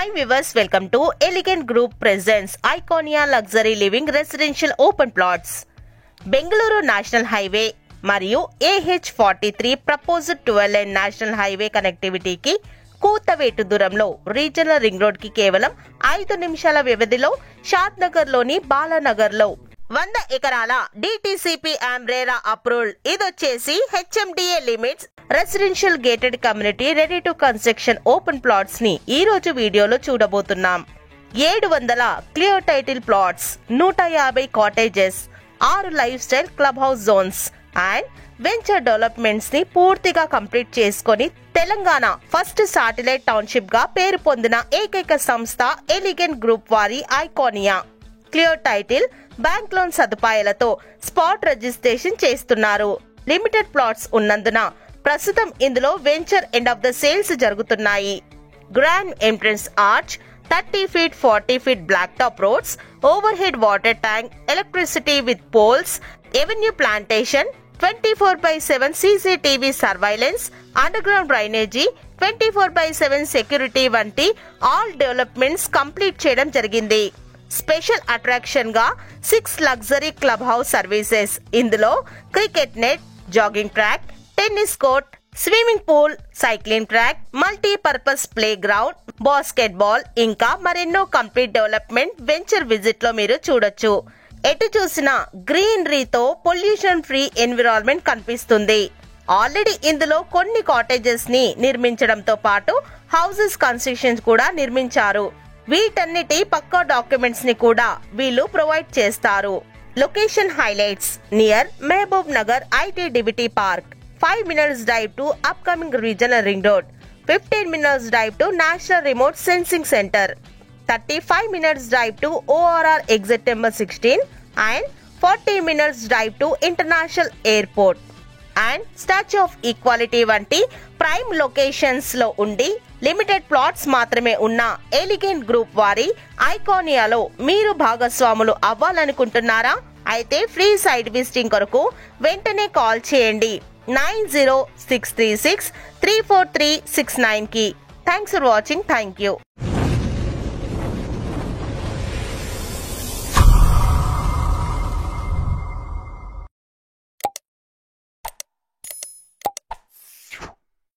Hi viewers, welcome to Elegant Group presents Iconia Luxury Living Residential Open Plots. Bengaluru national highway మరియు AH43 proposed 12-lane national highway కనెక్టివిటీకి కూతవేటు దూరంలో regional ring road కి కేవలం 5 నిమిషాల వ్యవధిలో షాద్ నగర్ లోని బాలానగర్ లో 100 ఎకరాల DTCP ఆంబ్రేరా అప్రూవ్డ్. ఇదొచ్చేసి HMDA limits residential gated community ready to construction open plots ని ఈ రోజు వీడియోలో చూడబోతున్నాం. 700 clear title plots, 150 cottages, 6 lifestyle club house zones and venture developments ని పూర్తిగా కంప్లీట్ చేసుకొని తెలంగాణ ఫస్ట్ శాటిలైట్ టౌన్షిప్ గా పేరు పొందిన ఏకైక సంస్థ ఎలిగెంట్ గ్రూప్ వారి Iconia. Clear title, bank loan సదుపాయాలతో స్పాట్ రిజిస్ట్రేషన్ చేస్తున్నారు. లిమిటెడ్ ప్లాట్స్ ఉన్నందున ప్రస్తుతం ఇందులో venture end of the sales జరుగుతున్నాయి. Grand entrance arch, 30 feet 40 feet black top roads, overhead water tank, electricity with poles, avenue plantation, 24/7 CCTV surveillance, underground drainage, 24/7 security వంటి all developments complete చేయడం జరిగింది. Special attraction గా 6 luxury club house services. ఇందులో cricket net, jogging track, tennis court, swimming pool, cycling track, multipurpose play ground, basket ball ఇంకా మరెన్నో complete development venture visit లో మీరు చూడొచ్చు. ఎటు చూసినా గ్రీనరీతో పొల్యూషన్ ఫ్రీ ఎన్విరాన్మెంట్ కనిపిస్తుంది. ఆల్రెడీ ఇందులో కొన్ని కాటేజెస్ ని నిర్మించడంతో పాటు హౌసెస్ కన్స్ట్రక్షన్ కూడా నిర్మించారు. వీటన్నిటి పక్కా డాక్యుమెంట్స్ ని కూడా వీళ్ళు ప్రొవైడ్ చేస్తారు. Location highlights: near Mahbubnagar ITDBT park, 5 minutes drive to upcoming regional ring road, 15 minutes drive to National Remote Sensing Center, 35 minutes drive to ORR exit number 16 and 40 minutes drive to International Airport and statue of equality వంటి prime locations లో ఉండి limited plots మాత్రమే ఉన్న elegant Group వారి ఐకోనియాలో మీరు భాగస్వాములు అవ్వాలనుకుంటున్నారా? అయితే free site visiting కొరకు వెంటనే కాల్ చేయండి 9063634369 కి. Thanks for watching. Thank you.